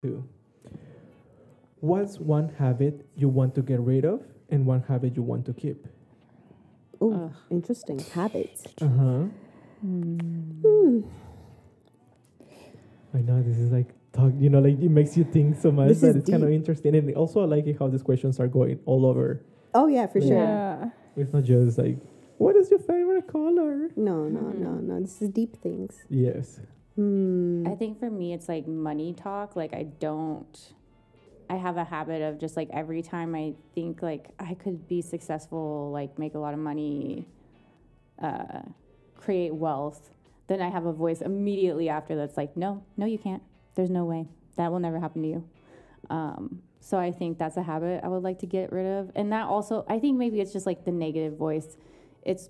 Two. What's one habit you want to get rid of and one habit you want to keep? Oh, interesting. Habits. Uh-huh. I know this is like talk, like it makes you think so much This that is it's kind of deep. interesting. And also I like it how these questions are going all over. Oh, yeah, for sure. Yeah. It's not just like, what is your favorite color? No. This is deep things. Yes. I think for me, it's like money talk. Like I have a habit of just like every time I think like I could be successful, like make a lot of money, create wealth, then I have a voice immediately after that's like, no, you can't. There's no way. That will never happen to you. So I think that's a habit I would like to get rid of. And that also, I think maybe it's just like the negative voice. It's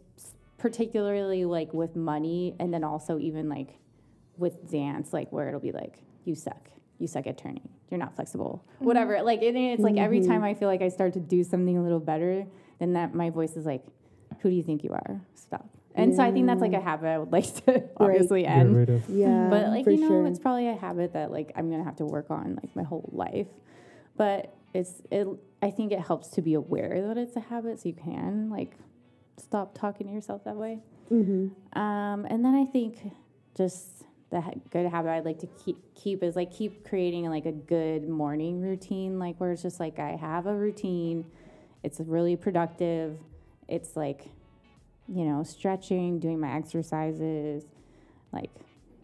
particularly like with money, and then also even like with dance, like where it'll be like, you suck at turning, you're not flexible, whatever. Like it's like every time I feel like I start to do something a little better, then that my voice is like, who do you think you are? Stop. And so I think that's like a habit I would like to obviously Get end. rid of. Yeah, But like for sure. it's probably a habit that like I'm gonna have to work on like my whole life. But I think it helps to be aware that it's a habit, so you can like stop talking to yourself that way. And then I think just the good habit I'd like to keep is like keep creating like a good morning routine, like where it's just like I have a routine, it's really productive, it's like, stretching, doing my exercises, like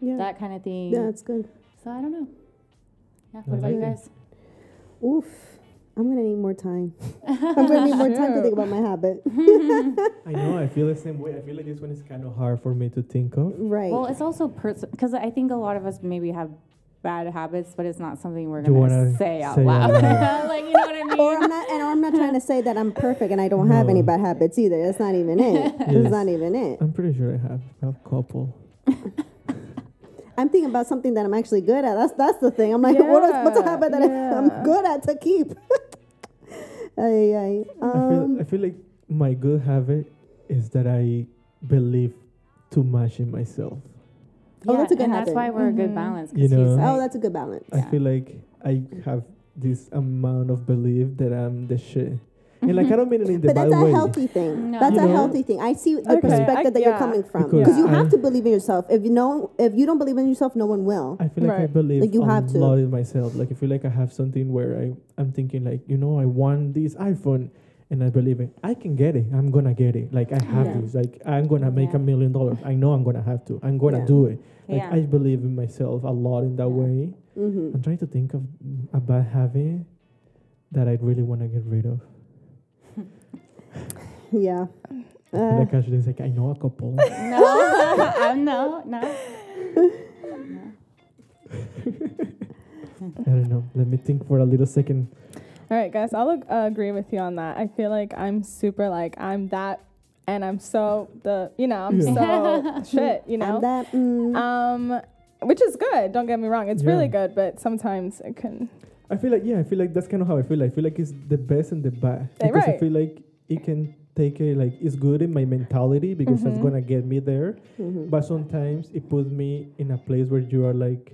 that kind of thing. Yeah, that's good. So I don't know. Yeah, I what about you like it. guys? Oof. I'm going to need more time. I'm going to need more time to think about my habit. I know, I feel the same way. I feel like this one is kind of hard for me to think of. Right. Well, it's also because I think a lot of us maybe have bad habits, but it's not something we're You going wanna to say out say out loud. loud. Like, you know what I mean? or I'm not trying to say that I'm perfect and I don't have any bad habits either. That's not even it. Yes. That's not even it. I'm pretty sure I have a couple. I'm thinking about something that I'm actually good at. That's the thing. I'm like, what's a habit that I'm good at to keep? I feel like my good habit is that I believe too much in myself. Oh, that's a good and habit. that's why we're a good balance. 'Cause You know? he's like, Oh, that's a good balance. I feel like I have this amount of belief that I'm the shit. And like I don't mean it in the But bad that's way. a healthy thing. No. That's You a know? healthy thing. I see the Okay, perspective that you're yeah. coming from. Because Because you I- have to believe in yourself. If you don't believe in yourself, no one will. I feel like I Right. believe Like, you a have to. lot in myself. Like I feel like I have something where I'm thinking like, I want this iPhone and I believe it. I can get it. I'm gonna get it. Like I have Yeah. this. Like I'm gonna make Yeah. $1 million. I know I'm gonna have to. I'm gonna Yeah. do it. Like Yeah. I believe in myself a lot in that Yeah. way. I'm trying to think of a bad habit that I really want to get rid of. Yeah. Like Ashley's like, I know a couple. no, no. I don't know. Let me think for a little second. All right, guys, I'll agree with you on that. I feel like I'm super like I'm that, and I'm so I'm so shit, And that, which is good. Don't get me wrong, it's Yeah. really good, but sometimes it can. I feel like that's kind of how I feel. I feel like it's the best and the bad. Because I Right. feel like it can take it's good in my mentality because it's gonna get me there. But sometimes it puts me in a place where you are like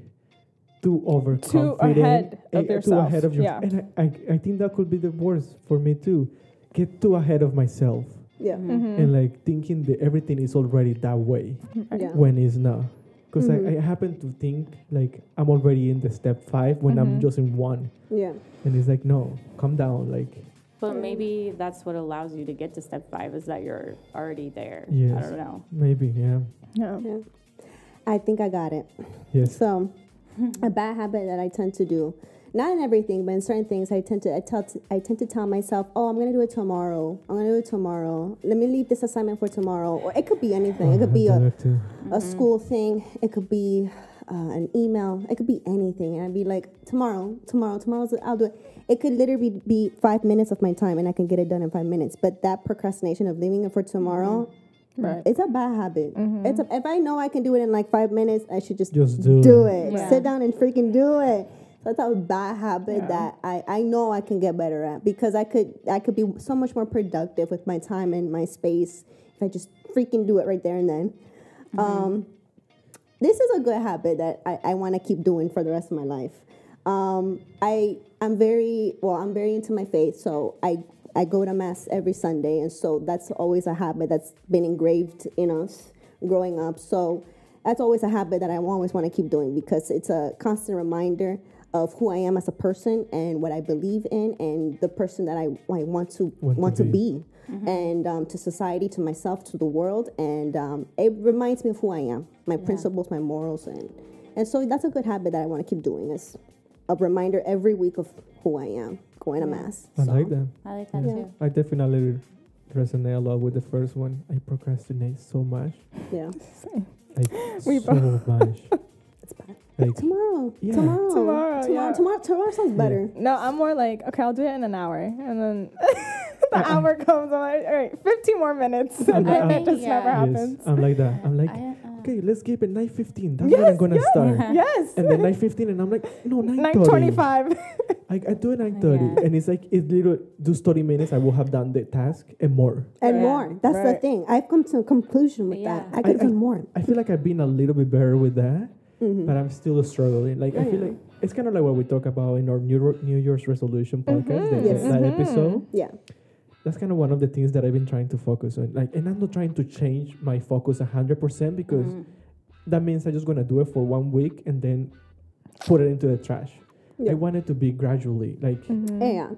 too overconfident. ahead of Too yourself. ahead of yourself. Yeah. And I think that could be the worst for me too. Get too ahead of myself. yeah. And like thinking that everything is already that way Yeah. when it's not. Because I happen to think like I'm already in the step 5 when I'm just in 1. Yeah. And it's like, no, calm down. Like, But maybe that's what allows you to get to step 5 is that you're already there. Yes. I don't know. maybe, yeah. Yeah. Yeah. I think I got it. Yes. So, a bad habit that I tend to do, not in everything, but in certain things, I tend to tell myself, "Oh, I'm gonna do it tomorrow. I'm gonna do it tomorrow. Let me leave this assignment for tomorrow." Or it could be anything. It could be a school thing. It could be an email. It could be anything. And I'd be like, tomorrow, I'll do it. It could literally be 5 minutes of my time, and I can get it done in 5 minutes. But that procrastination of leaving it for tomorrow. Right. It's a bad habit. If I know I can do it in like 5 minutes, I should just do do it. it. Yeah. Sit down and freaking do it. That's a bad habit that I know I can get better at, because I could be so much more productive with my time and my space if I just freaking do it right there and then. This is a good habit that I want to keep doing for the rest of my life. I'm very into my faith, so I go to mass every Sunday, and so that's always a habit that's been engraved in us growing up. So that's always a habit that I always want to keep doing because it's a constant reminder of who I am as a person and what I believe in and the person that I want to be. And to society, to myself, to the world, and it reminds me of who I am, my principles, my morals, and so that's a good habit that I want to keep doing. Is a reminder every week of who I am, going to mass. I like that. I like that too. I definitely resonate a lot with the first one. I procrastinate so much. Yeah, like so much. it's bad. Like, Tomorrow. Tomorrow sounds better. No, I'm more like, okay, I'll do it in an hour, and then the hour comes. I'm like, all right, 15 more minutes, and then it just never happens. Yes, I'm like that. I'm like, okay, let's keep it 9:15. That's when I'm gonna start. Yes. And then 9:15, and I'm like, no, 9:25. I do it 9:30, and it's like it's little. Those 30 minutes, I will have done the task and more. And more. That's the thing. I've come to a conclusion with that. I could have done more. I feel like I've been a little bit better with that, but I'm still struggling. Like I feel like it's kind of like what we talk about in our New Year's resolution podcast, that episode. Yeah. That's kind of one of the things that I've been trying to focus on. Like, and I'm not trying to change my focus 100% because that means I'm just gonna do it for 1 week and then put it into the trash. I want it to be gradually, like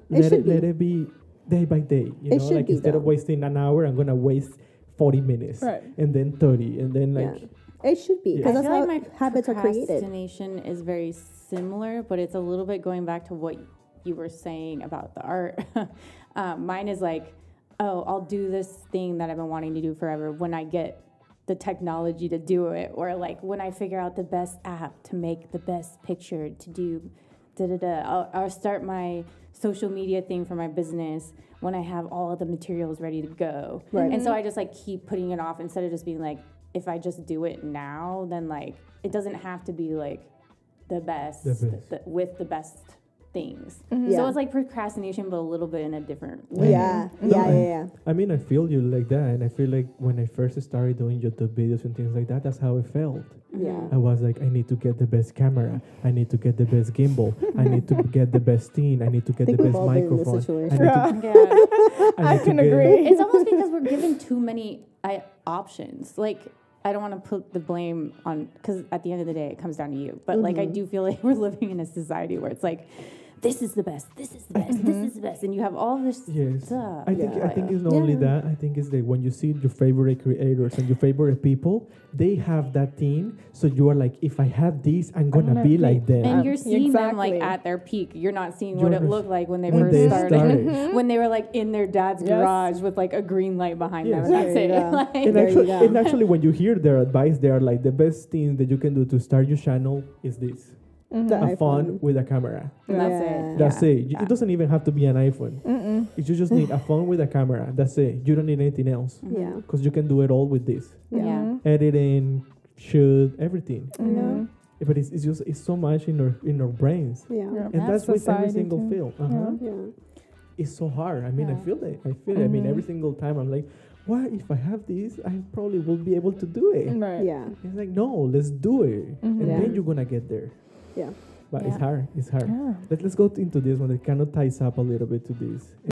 let it be day by day. You know, like instead of wasting an hour, I'm gonna waste 40 minutes, and then 30, and then like it should be because that's how my habits are created. Procrastination is very similar, but it's a little bit going back to what you were saying about the art. Mine is like, oh, I'll do this thing that I've been wanting to do forever when I get the technology to do it, or like when I figure out the best app to make the best picture to do I'll start my social media thing for my business when I have all of the materials ready to go. And so I just like keep putting it off instead of just being like, if I just do it now, then like it doesn't have to be like the best. With the best things. So it's like procrastination, but a little bit in a different way. Yeah. I mean, I feel you like that, and I feel like when I first started doing YouTube videos and things like that, that's how I felt. Yeah. I was like, I need to get the best camera. I need to get the best gimbal. I need to get the best thing. I need to get the best microphone. I can agree. It's almost because we're given too many options. Like, I don't want to put the blame on, because at the end of the day, it comes down to you. But like, I do feel like we're living in a society where it's like, this is the best, this is the best, this is the best, and you have all this stuff. I think it's not only that. I think it's that when you see your favorite creators and your favorite people, they have that thing. So you are like, if I have this, I'm gonna be like them. And you're seeing them like at their peak. You're not seeing what it looked like when they first started. When they were like in their dad's garage with like a green light behind them. And that's it. And actually, when you hear their advice, they are like, the best thing that you can do to start your channel is this. Have fun with a camera. That's it. That's it. It doesn't even have to be an iPhone. You just need a phone with a camera. That's it. You don't need anything else. Yeah. Because you can do it all with this. Yeah. Editing, shoot, everything. But it's so much in our brains. Yeah. And that's with every single field. Yeah. It's so hard. I mean, I feel it. I mean, every single time I'm like, what if I have this? I probably will be able to do it. Yeah. It's like, no, let's do it. And then you're gonna get there. Yeah. But it's hard. It's hard. Let's go into this one that kind of ties up a little bit to this.